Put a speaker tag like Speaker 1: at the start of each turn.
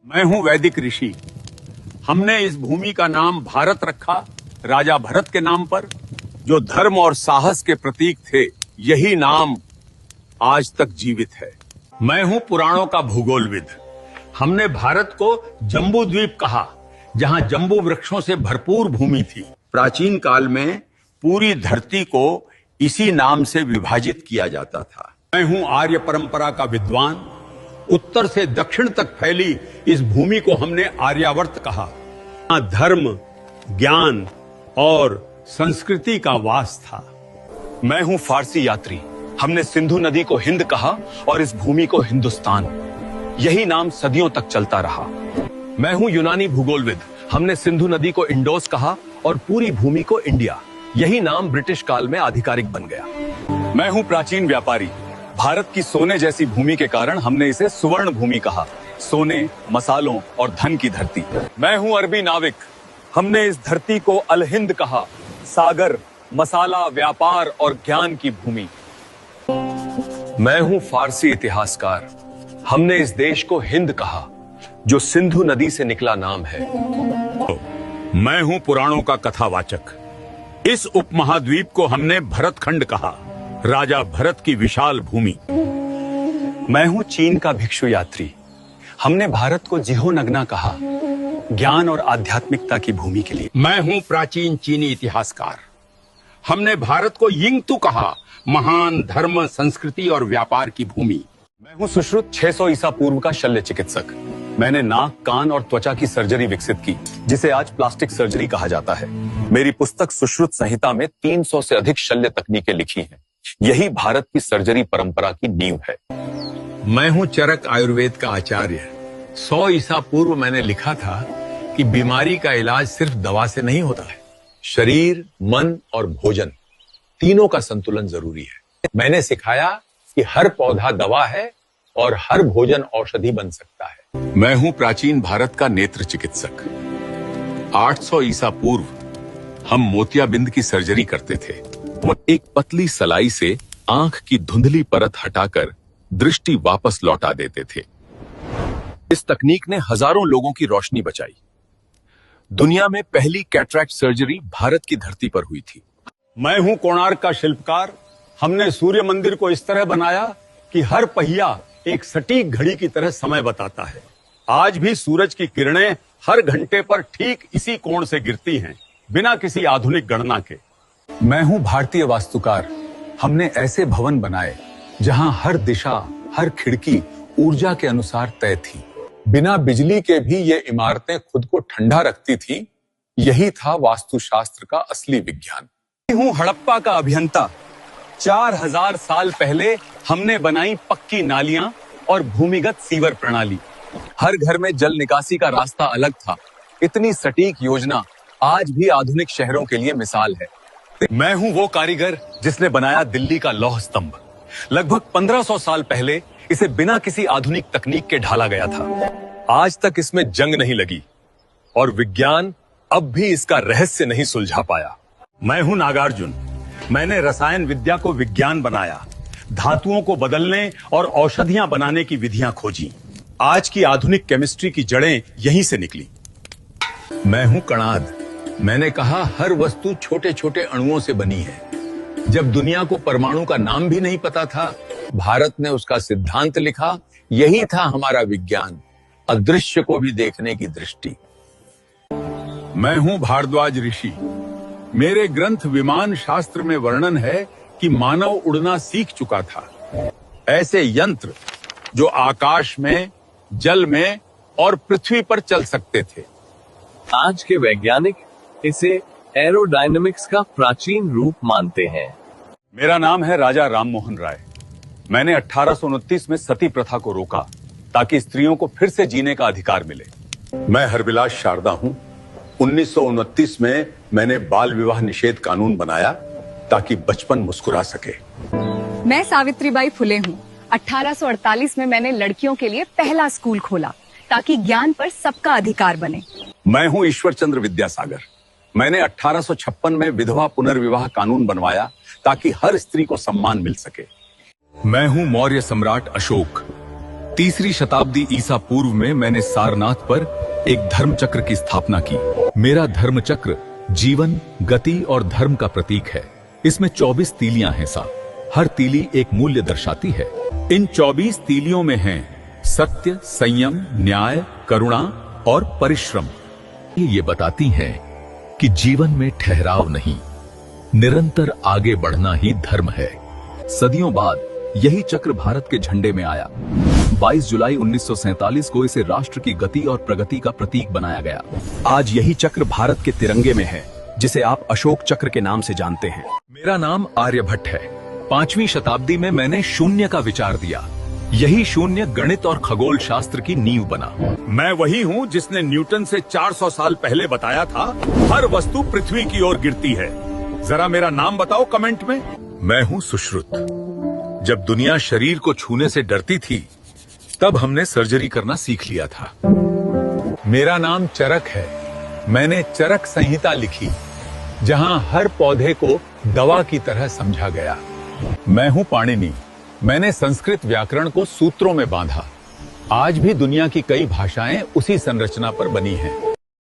Speaker 1: मैं हूं वैदिक ऋषि। हमने इस भूमि का नाम भारत रखा राजा भरत के नाम पर, जो धर्म और साहस के प्रतीक थे। यही नाम आज तक जीवित है। मैं हूं पुराणों का भूगोलविद। हमने भारत को जम्बू द्वीप कहा, जहां जम्बू वृक्षों से भरपूर भूमि थी। प्राचीन काल में पूरी धरती को इसी नाम से विभाजित किया जाता था। मैं हूं आर्य परंपरा का विद्वान। उत्तर से दक्षिण तक फैली इस भूमि को हमने आर्यावर्त कहा। यहाँ धर्म, ज्ञान और संस्कृति का वास था।
Speaker 2: मैं हूं फारसी यात्री। हमने सिंधु नदी को हिंद कहा और इस भूमि को हिंदुस्तान। यही नाम सदियों तक चलता रहा। मैं हूं यूनानी भूगोलविद। हमने सिंधु नदी को इंडोस कहा और पूरी भूमि को इंडिया। यही नाम ब्रिटिश काल में आधिकारिक बन गया। मैं हूं प्राचीन व्यापारी। भारत की सोने जैसी भूमि के कारण हमने इसे सुवर्ण भूमि कहा। सोने, मसालों और धन की धरती। मैं हूं अरबी नाविक। हमने इस धरती को अल हिंद कहा। सागर, मसाला, व्यापार और ज्ञान की भूमि। मैं हूं फारसी इतिहासकार। हमने इस देश को हिंद कहा, जो सिंधु नदी से निकला नाम है।
Speaker 1: मैं हूं पुराणों का कथावाचक। इस उपमहाद्वीप को हमने भरतखंड कहा, राजा भरत की विशाल भूमि।
Speaker 2: मैं हूं चीन का भिक्षु यात्री। हमने भारत को जिहोनगना कहा, ज्ञान और आध्यात्मिकता की भूमि के लिए।
Speaker 1: मैं हूं प्राचीन चीनी इतिहासकार। हमने भारत को यिंगतू कहा, महान धर्म, संस्कृति और व्यापार की भूमि।
Speaker 2: मैं हूं सुश्रुत 600 ईसा पूर्व का शल्य चिकित्सक। मैंने नाक, कान और त्वचा की सर्जरी विकसित की, जिसे आज प्लास्टिक सर्जरी कहा जाता है। मेरी पुस्तक सुश्रुत संहिता में 300 से अधिक शल्य तकनीकें लिखी हैं। यही भारत की सर्जरी परंपरा की नींव है।
Speaker 1: मैं हूं चरक आयुर्वेद का आचार्य। 100 ईसा पूर्व मैंने लिखा था कि बीमारी का इलाज सिर्फ दवा से नहीं होता है।
Speaker 2: शरीर, मन और भोजन, तीनों का संतुलन जरूरी है। मैंने सिखाया कि हर पौधा दवा है और हर भोजन औषधि बन सकता है।
Speaker 1: मैं हूं प्राचीन भारत का नेत्र चिकित्सक। 800 ईसा पूर्व हम मोतियाबिंद की सर्जरी करते थे। एक पतली सलाई से आंख की धुंधली परत हटाकर दृष्टि वापस लौटा देते थे।
Speaker 2: इस तकनीक ने हजारों लोगों की रोशनी बचाई। दुनिया में पहली कैटरैक्ट सर्जरी भारत की धरती पर हुई थी।
Speaker 1: मैं हूं कोणार्क का शिल्पकार। हमने सूर्य मंदिर को इस तरह बनाया कि हर पहिया एक सटीक घड़ी की तरह समय बताता है। आज भी सूरज की किरणें हर घंटे पर ठीक इसी कोण से गिरती हैं, बिना किसी आधुनिक गणना के।
Speaker 2: मैं हूं भारतीय वास्तुकार। हमने ऐसे भवन बनाए जहां हर दिशा, हर खिड़की ऊर्जा के अनुसार तय थी। बिना बिजली के भी ये इमारतें खुद को ठंडा रखती थी। यही था वास्तुशास्त्र का असली विज्ञान। मैं हूं हड़प्पा का अभियंता। 4000 साल पहले हमने बनाई पक्की नालियां और भूमिगत सीवर प्रणाली। हर घर में जल निकासी का रास्ता अलग था। इतनी सटीक योजना आज भी आधुनिक शहरों के लिए मिसाल है। मैं हूं वो कारीगर जिसने बनाया दिल्ली का लौह स्तंभ। लगभग 1500 साल पहले इसे बिना किसी आधुनिक तकनीक के ढाला गया था। आज तक इसमें जंग नहीं लगी और विज्ञान अब भी इसका रहस्य नहीं सुलझा पाया।
Speaker 1: मैं हूं नागार्जुन। मैंने रसायन विद्या को विज्ञान बनाया, धातुओं को बदलने और औषधियां बनाने की विधियां खोजी। आज की आधुनिक केमिस्ट्री की जड़ें यहीं से निकली।
Speaker 2: मैं हूं कणाद। मैंने कहा हर वस्तु छोटे छोटे अणुओं से बनी है। जब दुनिया को परमाणु का नाम भी नहीं पता था, भारत ने उसका सिद्धांत लिखा। यही था हमारा विज्ञान, अदृश्य को भी देखने की दृष्टि।
Speaker 1: मैं हूं भारद्वाज ऋषि। मेरे ग्रंथ विमान शास्त्र में वर्णन है कि मानव उड़ना सीख चुका था। ऐसे यंत्र जो आकाश में, जल में और पृथ्वी पर चल सकते थे।
Speaker 3: आज के वैज्ञानिक इसे एरोडायनामिक्स का प्राचीन रूप मानते हैं।
Speaker 2: मेरा नाम है राजा राममोहन राय। मैंने 1829 में सती प्रथा को रोका ताकि स्त्रियों को फिर से जीने का अधिकार मिले।
Speaker 1: मैं हरविलास शारदा हूं। 1929 में मैंने बाल विवाह निषेध कानून बनाया ताकि बचपन मुस्कुरा सके।
Speaker 4: मैं सावित्रीबाई फुले हूँ। 1848 में मैंने लड़कियों के लिए पहला स्कूल खोला ताकि ज्ञान पर सबका अधिकार बने।
Speaker 2: मैं हूं ईश्वर चंद्र विद्यासागर। मैंने 1856 में विधवा पुनर्विवाह कानून बनवाया ताकि हर स्त्री को सम्मान मिल सके। मैं हूं मौर्य सम्राट अशोक। 3री शताब्दी ईसा पूर्व में मैंने सारनाथ पर एक धर्म चक्र की स्थापना की। मेरा धर्म चक्र जीवन, गति और धर्म का प्रतीक है। इसमें 24 तीलियां हैं साहब। हर तीली एक मूल्य दर्शाती है। इन 24 तीलियों में हैं सत्य, संयम, न्याय, करुणा और परिश्रम। ये बताती हैं कि जीवन में ठहराव नहीं, निरंतर आगे बढ़ना ही धर्म है। सदियों बाद यही चक्र भारत के झंडे में आया। 22 जुलाई 1947 को इसे राष्ट्र की गति और प्रगति का प्रतीक बनाया गया।
Speaker 5: आज यही चक्र भारत के तिरंगे में है, जिसे आप अशोक चक्र के नाम से जानते हैं।
Speaker 2: मेरा नाम आर्यभट्ट है। 5वीं शताब्दी में मैंने शून्य का विचार दिया। यही शून्य गणित और खगोल शास्त्र की नींव बना।
Speaker 1: मैं वही हूँ जिसने न्यूटन से 400 साल पहले बताया था हर वस्तु पृथ्वी की ओर गिरती है। जरा मेरा नाम बताओ कमेंट में।
Speaker 2: मैं हूँ सुश्रुत। जब दुनिया शरीर को छूने से डरती थी, तब हमने सर्जरी करना सीख लिया था। मेरा नाम चरक है। मैंने चरक संहिता लिखी, जहां हर पौधे को दवा की तरह समझा गया। मैं हूं पाणिनि। मैंने संस्कृत व्याकरण को सूत्रों में बांधा। आज भी दुनिया की कई भाषाएं उसी संरचना पर बनी हैं।